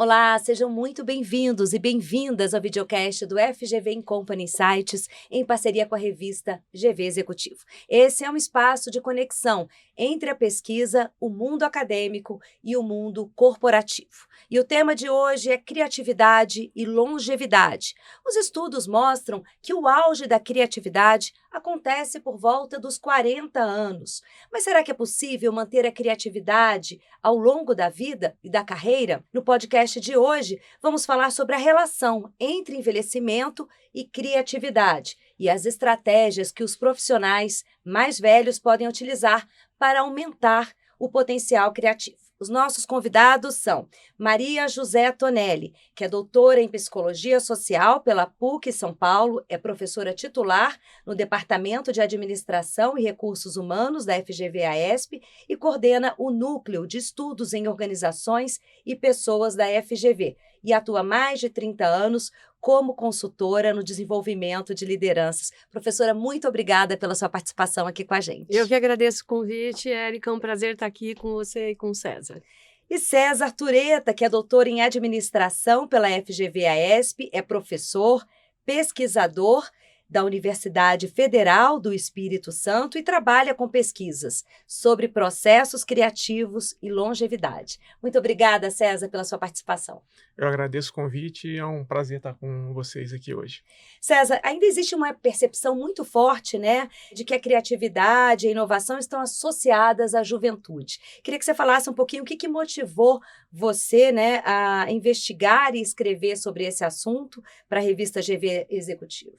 Olá, sejam muito bem-vindos e bem-vindas ao videocast do FGV Company Insights, em parceria com a revista GV Executivo. Esse é um espaço de conexão entre a pesquisa, o mundo acadêmico e o mundo corporativo. E o tema de hoje é criatividade e longevidade. Os estudos mostram que o auge da criatividade acontece por volta dos 40 anos. Mas será que é possível manter a criatividade ao longo da vida e da carreira? No podcast de hoje, vamos falar sobre a relação entre envelhecimento e criatividade e as estratégias que os profissionais mais velhos podem utilizar para aumentar o potencial criativo. Os nossos convidados são Maria José Tonelli, que é doutora em Psicologia Social pela PUC São Paulo, é professora titular no Departamento de Administração e Recursos Humanos da FGV-AESP e coordena o Núcleo de Estudos em Organizações e Pessoas da FGV e atua há mais de 30 anos como consultora no desenvolvimento de lideranças. Professora, muito obrigada pela sua participação aqui com a gente. Eu que agradeço o convite, Érica, é um prazer estar aqui com você e com o César. E César Tureta, que é doutor em Administração pela FGV-AESP, é professor, pesquisador da Universidade Federal do Espírito Santo e trabalha com pesquisas sobre processos criativos e longevidade. Muito obrigada, César, pela sua participação. Eu agradeço o convite e é um prazer estar com vocês aqui hoje. César, ainda existe uma percepção muito forte, né, de que a criatividade e a inovação estão associadas à juventude. Queria que você falasse um pouquinho o que motivou você, né, a investigar e escrever sobre esse assunto para a revista GV Executivo.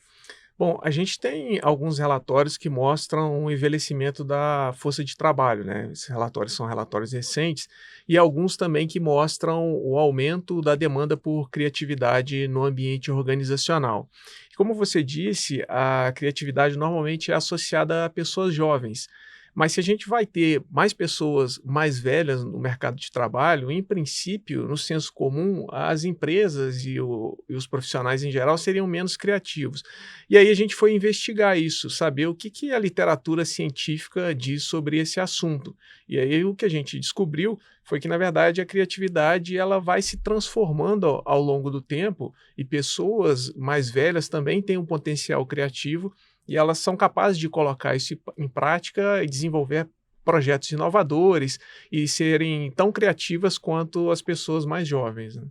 Bom, a gente tem alguns relatórios que mostram o envelhecimento da força de trabalho, né? Esses relatórios são relatórios recentes e alguns também que mostram o aumento da demanda por criatividade no ambiente organizacional. Como você disse, a criatividade normalmente é associada a pessoas jovens. Mas se a gente vai ter mais pessoas mais velhas no mercado de trabalho, em princípio, no senso comum, as empresas e os profissionais em geral seriam menos criativos. E aí a gente foi investigar isso, saber o que a literatura científica diz sobre esse assunto. E aí o que a gente descobriu foi que, na verdade, a criatividade ela vai se transformando ao longo do tempo e pessoas mais velhas também têm um potencial criativo e elas são capazes de colocar isso em prática e desenvolver projetos inovadores e serem tão criativas quanto as pessoas mais jovens, né?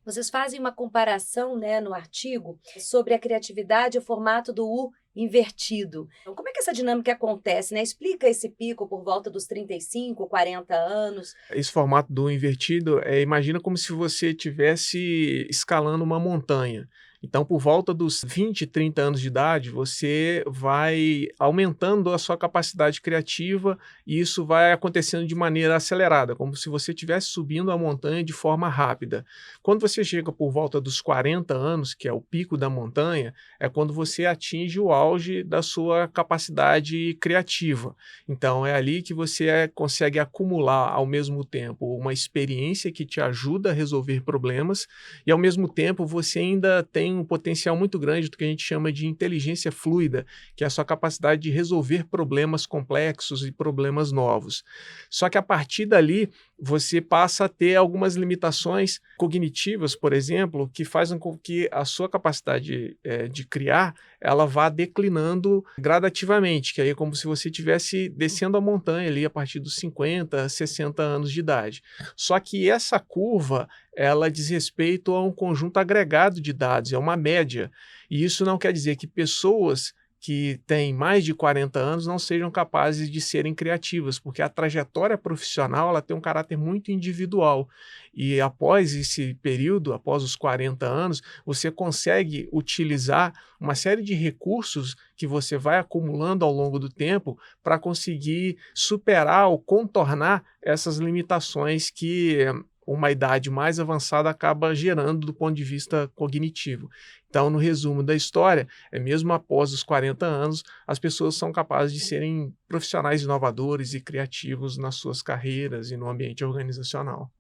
Vocês fazem uma comparação, né, no artigo sobre a criatividade e o formato do U invertido. Então, como é que essa dinâmica acontece, né? Explica esse pico por volta dos 35, 40 anos. Esse formato do invertido, imagina como se você estivesse escalando uma montanha. Então, por volta dos 20, 30 anos de idade, você vai aumentando a sua capacidade criativa e isso vai acontecendo de maneira acelerada, como se você estivesse subindo a montanha de forma rápida. Quando você chega por volta dos 40 anos, que é o pico da montanha, é quando você atinge o auge da sua capacidade criativa. Então, é ali que você consegue acumular ao mesmo tempo uma experiência que te ajuda a resolver problemas e ao mesmo tempo você ainda tem um potencial muito grande do que a gente chama de inteligência fluida, que é a sua capacidade de resolver problemas complexos e problemas novos. Só que a partir dali, você passa a ter algumas limitações cognitivas, por exemplo, que fazem com que a sua capacidade de criar, ela vá declinando gradativamente, que aí é como se você estivesse descendo a montanha ali a partir dos 50, 60 anos de idade. Só que essa curva, ela diz respeito a um conjunto agregado de dados, é uma média. E isso não quer dizer que pessoas que têm mais de 40 anos não sejam capazes de serem criativas, porque a trajetória profissional ela tem um caráter muito individual. E após esse período, após os 40 anos, você consegue utilizar uma série de recursos que você vai acumulando ao longo do tempo para conseguir superar ou contornar essas limitações que uma idade mais avançada acaba gerando do ponto de vista cognitivo. Então, no resumo da história, mesmo após os 40 anos, as pessoas são capazes de serem profissionais inovadores e criativos nas suas carreiras e no ambiente organizacional.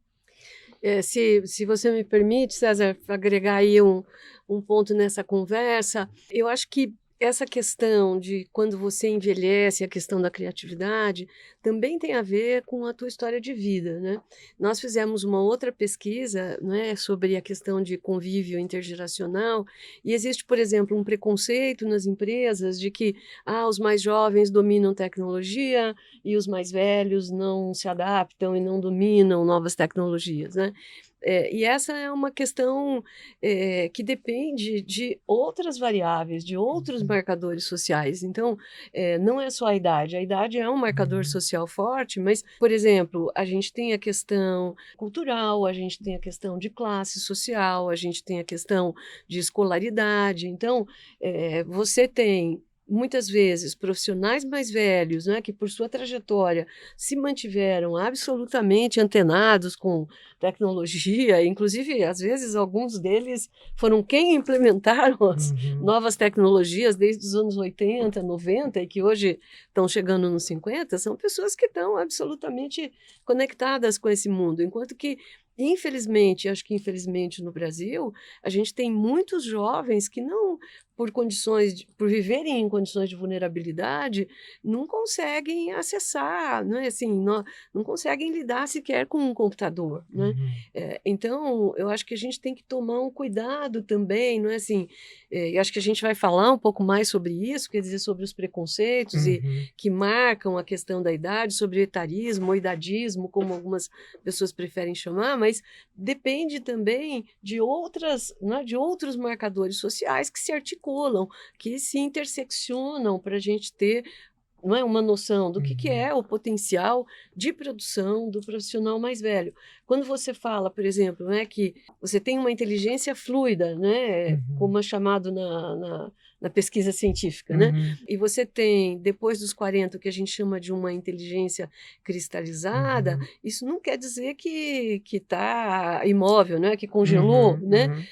Se você me permite, César, agregar aí um ponto nessa conversa, eu acho que essa questão de quando você envelhece, a questão da criatividade, também tem a ver com a tua história de vida, né? Nós fizemos uma outra pesquisa, né, sobre a questão de convívio intergeracional, e existe, por exemplo, um preconceito nas empresas de que os mais jovens dominam tecnologia e os mais velhos não se adaptam e não dominam novas tecnologias, né? E essa é uma questão que depende de outras variáveis, de outros marcadores sociais. Então, não é só a idade é um marcador social forte, mas, por exemplo, a gente tem a questão cultural, a gente tem a questão de classe social, a gente tem a questão de escolaridade. Então, você tem muitas vezes profissionais mais velhos, né, que por sua trajetória se mantiveram absolutamente antenados com tecnologia, inclusive às vezes alguns deles foram quem implementaram as novas tecnologias desde os anos 80, 90 e que hoje estão chegando nos 50, são pessoas que estão absolutamente conectadas com esse mundo, enquanto que infelizmente, acho que infelizmente no Brasil, a gente tem muitos jovens que não, por viverem em condições de vulnerabilidade, não conseguem acessar, né? Assim, não conseguem lidar sequer com um computador, né? Então, eu acho que a gente tem que tomar um cuidado também, não é assim? Eu acho que a gente vai falar um pouco mais sobre isso, quer dizer, sobre os preconceitos e que marcam a questão da idade, sobre o etarismo ou idadismo, como algumas pessoas preferem chamar, mas depende também de outras, né, de outros marcadores sociais que se articulam, que se interseccionam para a gente ter, não é, uma noção do que é o potencial de produção do profissional mais velho. Quando você fala, por exemplo, né, que você tem uma inteligência fluida, né, como é chamado na pesquisa científica, né? E você tem, depois dos 40, o que a gente chama de uma inteligência cristalizada, isso não quer dizer que está imóvel, né? Que congelou, né?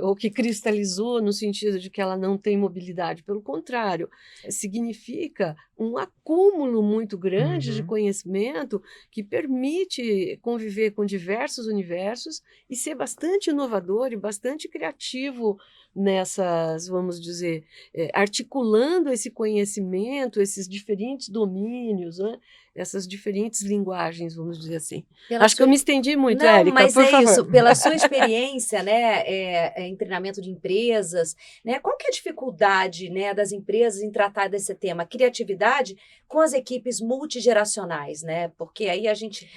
Ou que cristalizou no sentido de que ela não tem mobilidade. Pelo contrário, significa um acúmulo muito grande de conhecimento que permite conviver com diversos universos e ser bastante inovador e bastante criativo nessas, vamos dizer, articulando esse conhecimento, esses diferentes domínios, né? Essas diferentes linguagens, vamos dizer assim. Acho que eu me estendi muito, Não, Érica, mas por favor. isso, pela sua experiência, né, em treinamento de empresas, né, qual que é a dificuldade, né, das empresas em tratar desse tema, criatividade, com as equipes multigeracionais, né? Porque aí a gente...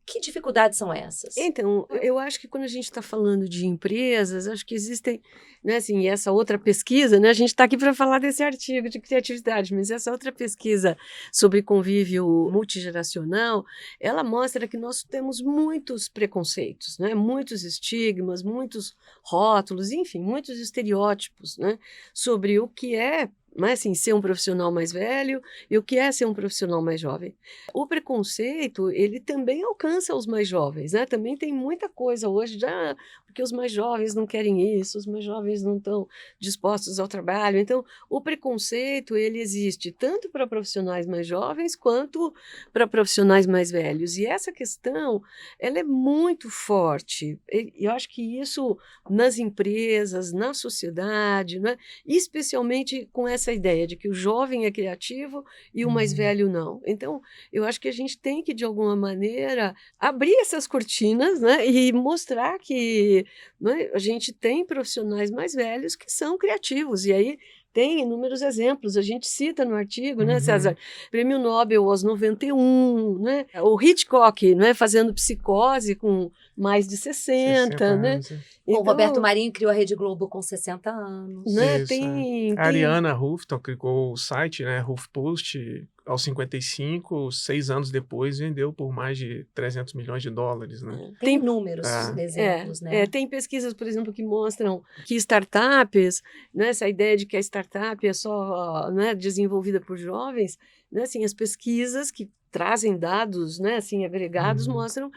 Que dificuldades são essas? Então, eu acho que quando a gente está falando de empresas, acho que existem, né, assim, essa outra pesquisa, né, a gente está aqui para falar desse artigo de criatividade, mas essa outra pesquisa sobre convívio multigeracional, ela mostra que nós temos muitos preconceitos, né, muitos estigmas, muitos rótulos, enfim, muitos estereótipos, né, sobre o que é, mas assim, ser um profissional mais velho e o que é ser um profissional mais jovem. O preconceito, ele também alcança os mais jovens, né? Também tem muita coisa hoje, porque os mais jovens não querem isso, os mais jovens não estão dispostos ao trabalho. Então, o preconceito, ele existe tanto para profissionais mais jovens quanto para profissionais mais velhos. E essa questão, ela é muito forte. E eu acho que isso nas empresas, na sociedade, né? Especialmente com essa ideia de que o jovem é criativo e o mais velho não. Então, eu acho que a gente tem que, de alguma maneira, abrir essas cortinas, né, e mostrar que, né, a gente tem profissionais mais velhos que são criativos. E aí tem inúmeros exemplos, a gente cita no artigo, né, César? Prêmio Nobel aos 91, né? O Hitchcock, né, fazendo Psicose com mais de 60, né? anos. O Roberto Marinho criou a Rede Globo com 60 anos. Né? Isso, A Ariana Huffington criou o site, né, HuffPost, aos 55, 6 anos depois, vendeu por mais de 300 milhões de dólares, né? Tem inúmeros exemplos, né? Tem pesquisas, por exemplo, que mostram que startups, né, essa ideia de que a startup é só, né, desenvolvida por jovens, né, assim, as pesquisas que trazem dados, né, assim, agregados, mostram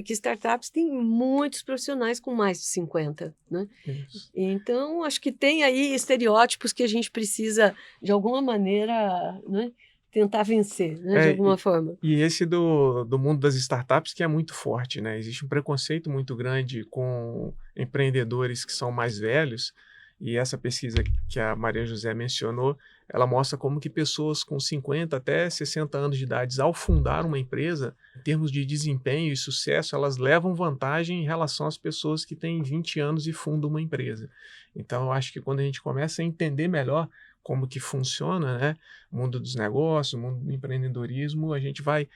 que startups têm muitos profissionais com mais de 50, né? Isso. Então, acho que tem aí estereótipos que a gente precisa, de alguma maneira, né, tentar vencer, né, de alguma forma. E esse do mundo das startups que é muito forte, né? Existe um preconceito muito grande com empreendedores que são mais velhos E essa pesquisa que a Maria José mencionou, ela mostra como que pessoas com 50 até 60 anos de idade, ao fundar uma empresa, em termos de desempenho e sucesso, elas levam vantagem em relação às pessoas que têm 20 anos e fundam uma empresa. Então, eu acho que quando a gente começa a entender melhor como que funciona, né, o mundo dos negócios, o mundo do empreendedorismo, a gente vai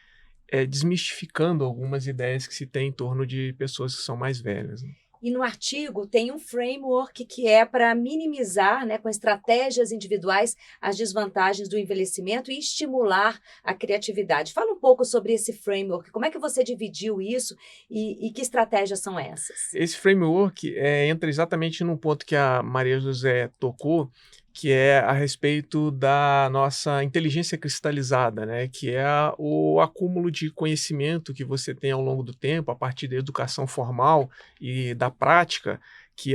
desmistificando algumas ideias que se tem em torno de pessoas que são mais velhas, né? E no artigo tem um framework que é para minimizar, né, com estratégias individuais, as desvantagens do envelhecimento e estimular a criatividade. Fala um pouco sobre esse framework, como é que você dividiu isso e que estratégias são essas? Esse framework entra exatamente no ponto que a Maria José tocou, que é a respeito da nossa inteligência cristalizada, né? Que é o acúmulo de conhecimento que você tem ao longo do tempo, a partir da educação formal e da prática, que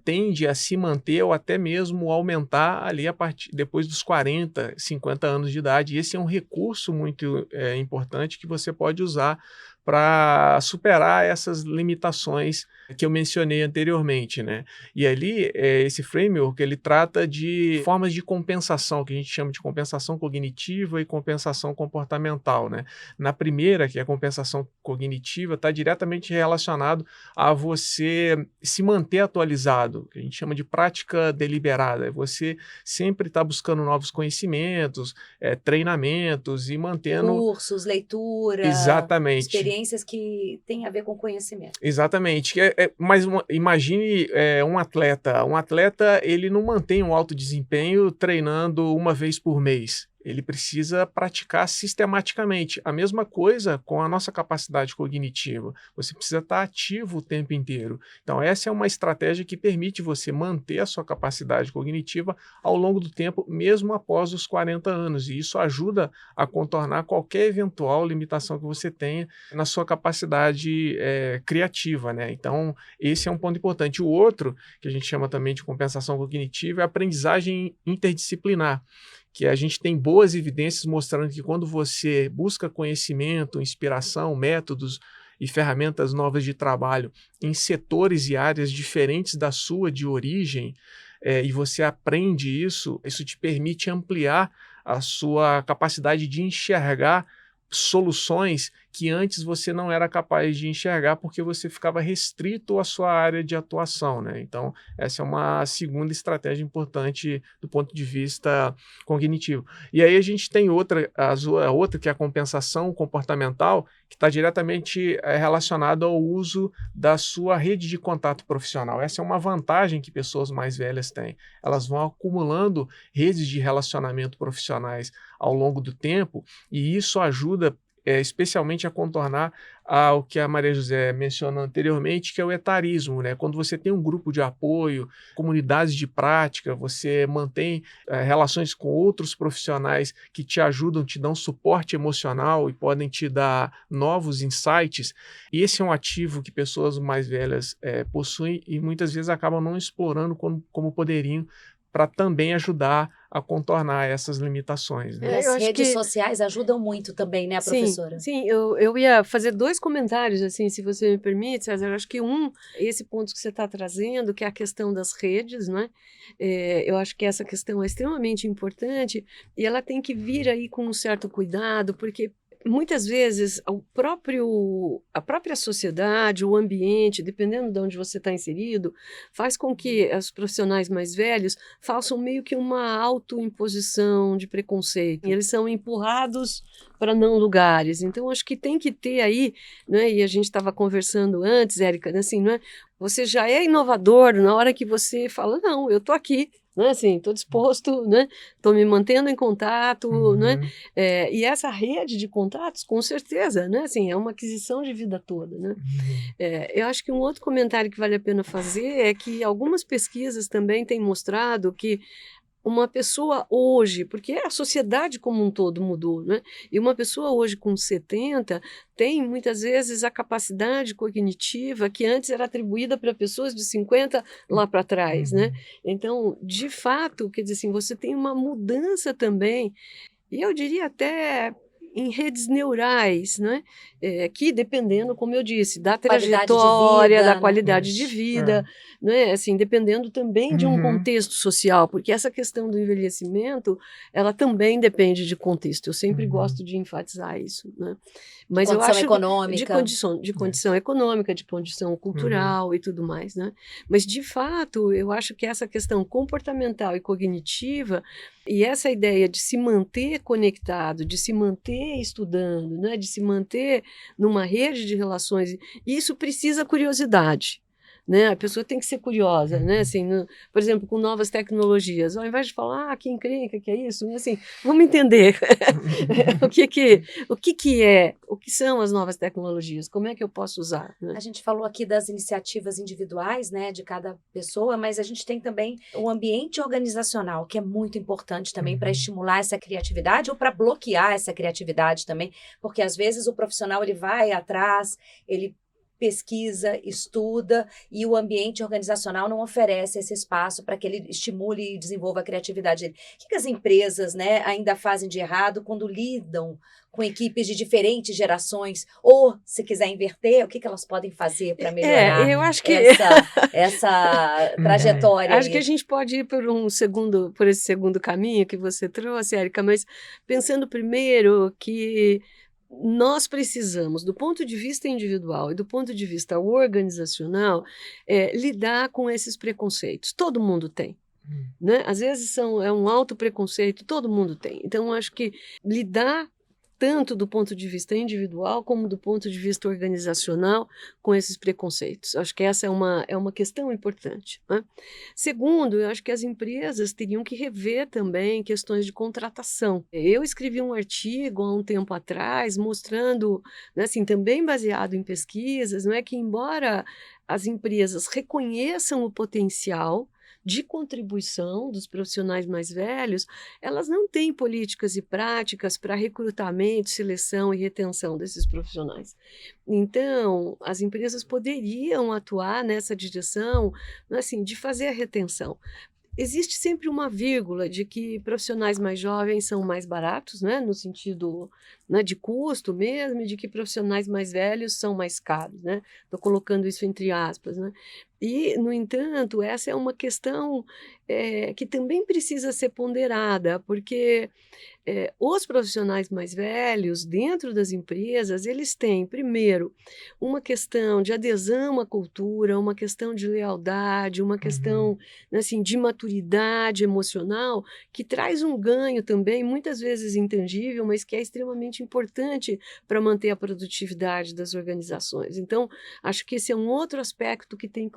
tende a se manter ou até mesmo aumentar ali depois dos 40, 50 anos de idade. E esse é um recurso muito importante que você pode usar para superar essas limitações que eu mencionei anteriormente, né? E ali, esse framework, ele trata de formas de compensação, que a gente chama de compensação cognitiva e compensação comportamental, né? Na primeira, que é a compensação cognitiva, está diretamente relacionado a você se manter atualizado, que a gente chama de prática deliberada. Você sempre está buscando novos conhecimentos, treinamentos e mantendo... Cursos, leitura, Exatamente. experiências que têm a ver com conhecimento. Exatamente. Mas imagine um atleta. Um atleta, ele não mantém um alto desempenho treinando uma vez por mês. Ele precisa praticar sistematicamente. A mesma coisa com a nossa capacidade cognitiva. Você precisa estar ativo o tempo inteiro. Então, essa é uma estratégia que permite você manter a sua capacidade cognitiva ao longo do tempo, mesmo após os 40 anos. E isso ajuda a contornar qualquer eventual limitação que você tenha na sua capacidade criativa, né? Então, esse é um ponto importante. O outro, que a gente chama também de compensação cognitiva, é a aprendizagem interdisciplinar, que a gente tem boas evidências mostrando que quando você busca conhecimento, inspiração, métodos e ferramentas novas de trabalho em setores e áreas diferentes da sua de origem, e você aprende isso te permite ampliar a sua capacidade de enxergar soluções que antes você não era capaz de enxergar porque você ficava restrito à sua área de atuação, né? Então, essa é uma segunda estratégia importante do ponto de vista cognitivo. E aí a gente tem outra que é a compensação comportamental, que está diretamente relacionada ao uso da sua rede de contato profissional. Essa é uma vantagem que pessoas mais velhas têm. Elas vão acumulando redes de relacionamento profissionais ao longo do tempo, e isso ajuda especialmente a contornar o que a Maria José mencionou anteriormente, que é o etarismo, né? Quando você tem um grupo de apoio, comunidades de prática, você mantém relações com outros profissionais que te ajudam, te dão suporte emocional e podem te dar novos insights. E esse é um ativo que pessoas mais velhas possuem e muitas vezes acabam não explorando como poderiam, para também ajudar a contornar essas limitações, né? E as redes sociais ajudam muito também, né, professora? Sim, eu ia fazer 2 comentários, assim, se você me permite, César. Eu acho que esse ponto que você está trazendo, que é a questão das redes, né? Eu acho que essa questão é extremamente importante e ela tem que vir aí com um certo cuidado, porque muitas vezes a própria sociedade, o ambiente, dependendo de onde você está inserido, faz com que os profissionais mais velhos façam meio que uma autoimposição de preconceito. E eles são empurrados para não lugares. Então, acho que tem que ter aí, né, e a gente estava conversando antes, Érica, assim, não é? Você já é inovador na hora que você fala, não, eu estou aqui. Né, assim, estou disposto, né, estou me mantendo em contato, né, e essa rede de contatos, com certeza, né, assim, é uma aquisição de vida toda, né. Eu acho que um outro comentário que vale a pena fazer é que algumas pesquisas também têm mostrado que uma pessoa hoje, porque a sociedade como um todo mudou, né? E uma pessoa hoje com 70 tem muitas vezes a capacidade cognitiva que antes era atribuída para pessoas de 50 lá para trás, né? Então, de fato, quer dizer assim, você tem uma mudança também, e eu diria até em redes neurais, né? Que dependendo, como eu disse, da Qualidade de trajetória, vida, da né? qualidade de Isso. vida, né? Assim, dependendo também de um Uhum. contexto social, porque essa questão do envelhecimento, ela também depende de contexto. Eu sempre Uhum. gosto de enfatizar isso, né? De Mas eu condição acho econômica. de condição econômica, de condição Uhum. cultural e tudo mais, né? Mas, de fato, eu acho que essa questão comportamental e cognitiva e essa ideia de se manter conectado, de se manter estudando, né? De se manter numa rede de relações, isso precisa curiosidade. Né? A pessoa tem que ser curiosa, né? Assim, por exemplo, com novas tecnologias, ao invés de falar, que encrenca, que é isso, assim, vamos entender o que é, o que são as novas tecnologias, como é que eu posso usar, né? A gente falou aqui das iniciativas individuais, né, de cada pessoa, mas a gente tem também o ambiente organizacional, que é muito importante também para estimular essa criatividade ou para bloquear essa criatividade também, porque às vezes o profissional ele vai atrás, ele pesquisa, estuda e o ambiente organizacional não oferece esse espaço para que ele estimule e desenvolva a criatividade dele. O que as empresas, né, ainda fazem de errado quando lidam com equipes de diferentes gerações? Ou, se quiser inverter, o que elas podem fazer para melhorar Eu acho que essa trajetória acho que a aí? gente pode ir por esse segundo caminho que você trouxe, Érica, mas pensando primeiro que nós precisamos, do ponto de vista individual e do ponto de vista organizacional, lidar com esses preconceitos. Todo mundo tem. Né? Às vezes é um alto preconceito, todo mundo tem. Então, acho que lidar tanto do ponto de vista individual como do ponto de vista organizacional com esses preconceitos. Acho que essa é uma questão importante, né? Segundo, eu acho que as empresas teriam que rever também questões de contratação. Eu escrevi um artigo há um tempo atrás mostrando, né, assim, também baseado em pesquisas, não é que embora as empresas reconheçam o potencial de contribuição dos profissionais mais velhos, elas não têm políticas e práticas para recrutamento, seleção e retenção desses profissionais. Então, as empresas poderiam atuar nessa direção, assim, de fazer a retenção. Existe sempre uma vírgula de que profissionais mais jovens são mais baratos, né, no sentido, né, de custo mesmo, e de que profissionais mais velhos são mais caros, né? Estou colocando isso entre aspas, né? E, no entanto, essa é uma questão que também precisa ser ponderada, porque os profissionais mais velhos, dentro das empresas, eles têm, primeiro, uma questão de adesão à cultura, uma questão de lealdade, uma questão, assim, de maturidade emocional, que traz um ganho também, muitas vezes intangível, mas que é extremamente importante para manter a produtividade das organizações. Então, acho que esse é um outro aspecto que tem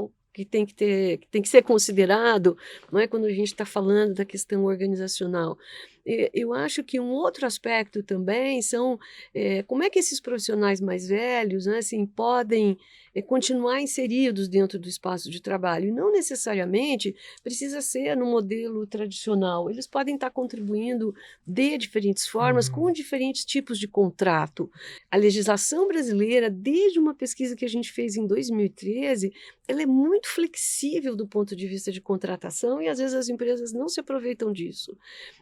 que ser considerado, não é, quando a gente está falando da questão organizacional. Eu acho que um outro aspecto também são como é que esses profissionais mais velhos, né, assim, podem continuar inseridos dentro do espaço de trabalho. E não necessariamente precisa ser no modelo tradicional. Eles podem estar contribuindo de diferentes formas, com diferentes tipos de contrato. A legislação brasileira, desde uma pesquisa que a gente fez em 2013, ela é muito flexível do ponto de vista de contratação e às vezes as empresas não se aproveitam disso.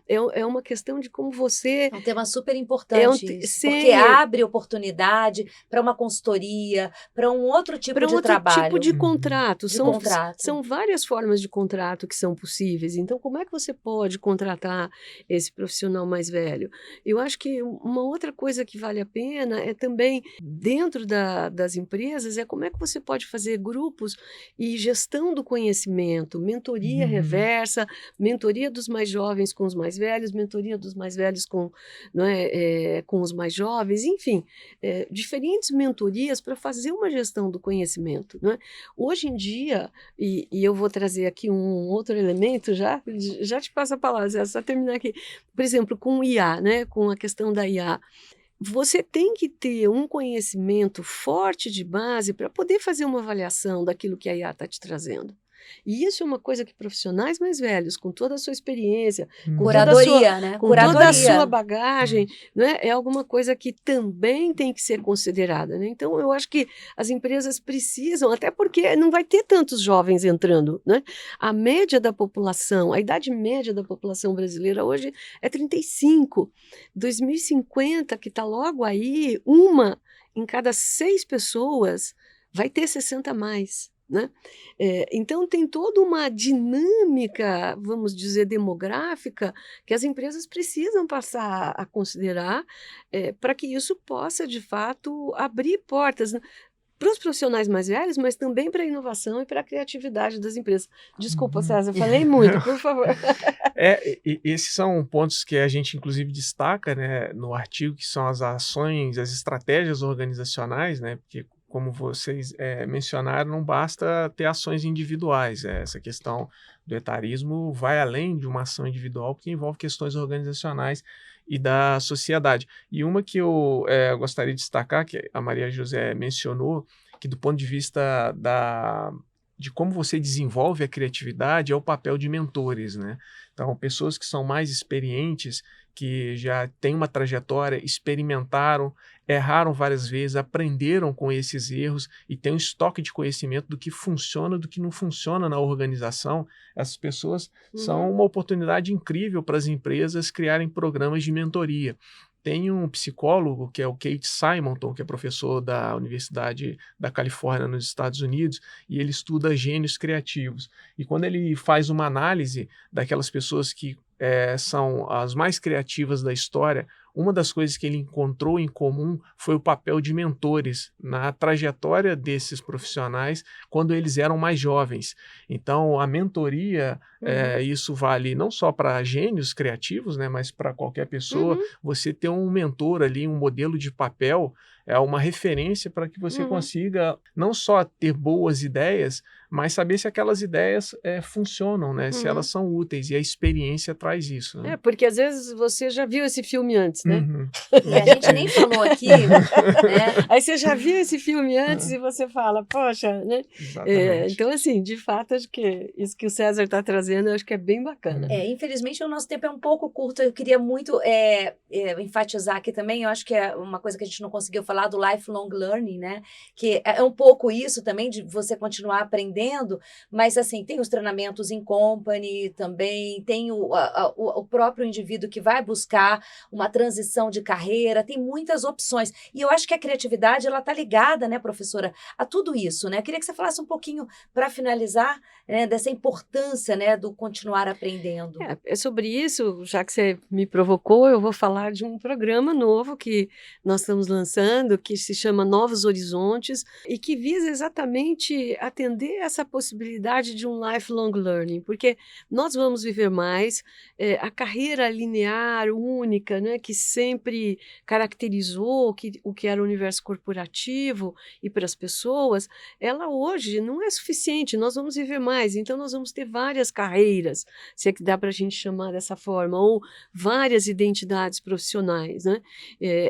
É uma questão de como você... É um tema super importante isso, porque abre oportunidade para uma consultoria, para um outro tipo de trabalho. Tipo de contrato. De contrato. São várias formas de contrato que são possíveis. Então, como é que você pode contratar esse profissional mais velho? Eu acho que uma outra coisa que vale a pena é também, dentro das empresas, é como é que você pode fazer grupos e gestão do conhecimento, mentoria reversa, mentoria dos mais jovens com os mais velhos, mentoria dos mais velhos com os mais jovens, enfim, diferentes mentorias para fazer uma gestão do conhecimento. Não é? Hoje em dia, e eu vou trazer aqui um outro elemento, já te passo a palavra, só terminar aqui, por exemplo, com o IA, né, com a questão da IA, você tem que ter um conhecimento forte de base para poder fazer uma avaliação daquilo que a IA está te trazendo. E isso é uma coisa que profissionais mais velhos, com toda a sua experiência, com Curadoria, né? com toda a Curadoria. sua bagagem, né, é alguma coisa que também tem que ser considerada, né? Então, eu acho que as empresas precisam, até porque não vai ter tantos jovens entrando, né? A média da população, a idade média da população brasileira hoje é 35. 2050, que está logo aí, uma em cada 6 pessoas vai ter 60 a mais, né? Então, tem toda uma dinâmica, vamos dizer, demográfica, que as empresas precisam passar a considerar para que isso possa, de fato, abrir portas, né, para os profissionais mais velhos, mas também para a inovação e para a criatividade das empresas. Desculpa, César, falei muito, por favor. Esses são pontos que a gente, inclusive, destaca, né, no artigo, que são as ações, as estratégias organizacionais, né, porque, como vocês mencionaram, não basta ter ações individuais. Essa questão do etarismo vai além de uma ação individual, porque envolve questões organizacionais e da sociedade. E uma que eu gostaria de destacar, que a Maria José mencionou, que do ponto de vista de como você desenvolve a criatividade, é o papel de mentores, né? Então, pessoas que são mais experientes, que já têm uma trajetória, experimentaram, erraram várias vezes, aprenderam com esses erros e têm um estoque de conhecimento do que funciona, do que não funciona na organização. Essas pessoas são uma oportunidade incrível para as empresas criarem programas de mentoria. Tem um psicólogo, que é o Kate Simonton, que é professor da Universidade da Califórnia, nos Estados Unidos, e ele estuda gênios criativos. E quando ele faz uma análise daquelas pessoas que são as mais criativas da história, uma das coisas que ele encontrou em comum foi o papel de mentores na trajetória desses profissionais quando eles eram mais jovens. Então, a mentoria, isso vale não só para gênios criativos, né, mas para qualquer pessoa. Você ter um mentor ali, um modelo de papel, é uma referência para que você consiga não só ter boas ideias, mas saber se aquelas ideias funcionam, né? Se elas são úteis, e a experiência traz isso, né? Porque às vezes você já viu esse filme antes, né? E a gente nem falou aqui, né? Aí você já viu esse filme antes e você fala, poxa, né? Exatamente. Então, assim, de fato, acho que isso que o César está trazendo, eu acho que é bem bacana. Infelizmente, o nosso tempo é um pouco curto. Eu queria muito enfatizar aqui também, eu acho que é uma coisa que a gente não conseguiu falar do lifelong learning, né? Que é um pouco isso também, de você continuar aprendendo, mas, assim, tem os treinamentos em company também, tem o próprio indivíduo que vai buscar uma transição de carreira, tem muitas opções. E eu acho que a criatividade, ela está ligada, né, professora, a tudo isso, né? Eu queria que você falasse um pouquinho, para finalizar, né, dessa importância, né, do continuar aprendendo. É sobre isso, já que você me provocou, eu vou falar de um programa novo que nós estamos lançando, que se chama Novos Horizontes, e que visa exatamente atender essa possibilidade de um lifelong learning, porque nós vamos viver mais, a carreira linear, única, né, que sempre caracterizou o que era o universo corporativo e para as pessoas, ela hoje não é suficiente, nós vamos viver mais, então nós vamos ter várias carreiras, se é que dá para a gente chamar dessa forma, ou várias identidades profissionais, né?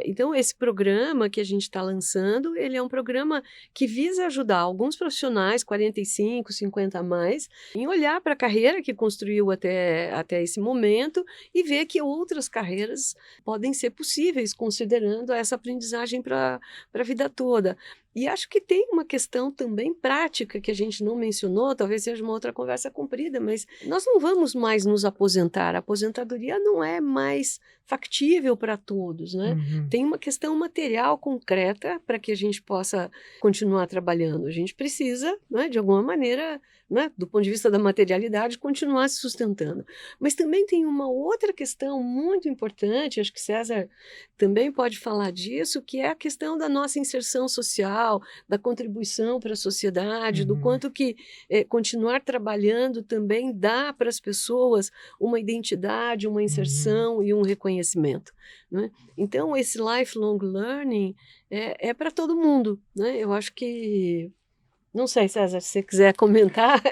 Então, esse programa que a gente está lançando, ele é um programa que visa ajudar alguns profissionais, 45, 50 a mais, em olhar para a carreira que construiu até esse momento e ver que outras carreiras podem ser possíveis, considerando essa aprendizagem para a vida toda. E acho que tem uma questão também prática que a gente não mencionou, talvez seja uma outra conversa comprida, mas nós não vamos mais nos aposentar. A aposentadoria não é mais factível para todos, né? Tem uma questão material concreta para que a gente possa continuar trabalhando. A gente precisa, né, de alguma maneira, né, do ponto de vista da materialidade, continuar se sustentando. Mas também tem uma outra questão muito importante, acho que César também pode falar disso, que é a questão da nossa inserção social, da contribuição para a sociedade, do quanto que continuar trabalhando também dá para as pessoas uma identidade, uma inserção e um reconhecimento, né? Então, esse lifelong learning é para todo mundo, né? Eu acho que Não sei, César, se você quiser comentar.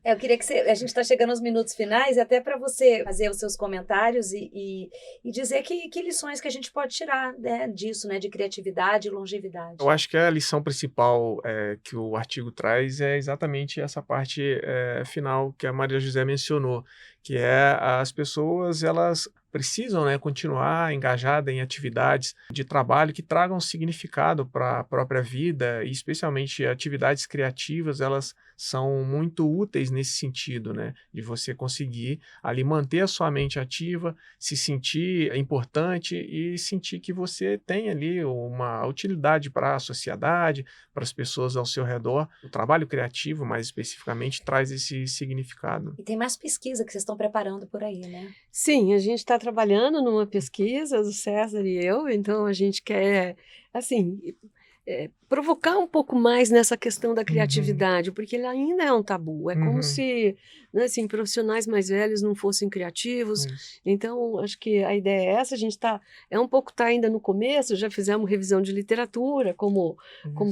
Eu queria que a gente está chegando aos minutos finais, e até para você fazer os seus comentários e dizer que lições que a gente pode tirar, né, disso, né, de criatividade e longevidade. Eu acho que a lição principal que o artigo traz é exatamente essa parte final que a Maria José mencionou, que é as pessoas, elas precisam, né, continuar engajadas em atividades de trabalho que tragam significado para a própria vida, e especialmente atividades criativas, elas são muito úteis nesse sentido, né, de você conseguir ali manter a sua mente ativa, se sentir importante e sentir que você tem ali uma utilidade para a sociedade, para as pessoas ao seu redor. O trabalho criativo, mais especificamente, traz esse significado. E tem mais pesquisa que vocês estão preparando por aí, né? Sim, a gente está trabalhando numa pesquisa, o César e eu, então a gente quer, assim, provocar um pouco mais nessa questão da criatividade, porque ele ainda é um tabu. É como se, né, assim, profissionais mais velhos não fossem criativos. Isso. Então, acho que a ideia é essa. A gente está ainda no começo, já fizemos revisão de literatura, como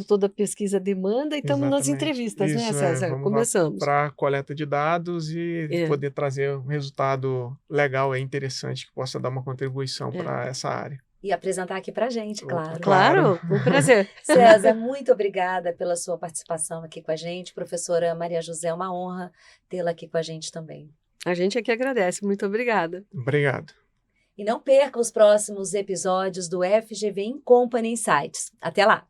toda pesquisa demanda, e estamos nas Exatamente. entrevistas, né, Isso, César? vamos Começamos. para a coleta de dados e poder trazer um resultado legal e interessante que possa dar uma contribuição para essa área. E apresentar aqui para a gente, claro. Claro, um prazer. César, muito obrigada pela sua participação aqui com a gente. Professora Maria José, é uma honra tê-la aqui com a gente também. A gente aqui agradece, muito obrigada. Obrigado. E não perca os próximos episódios do FGV Company Insights. Até lá!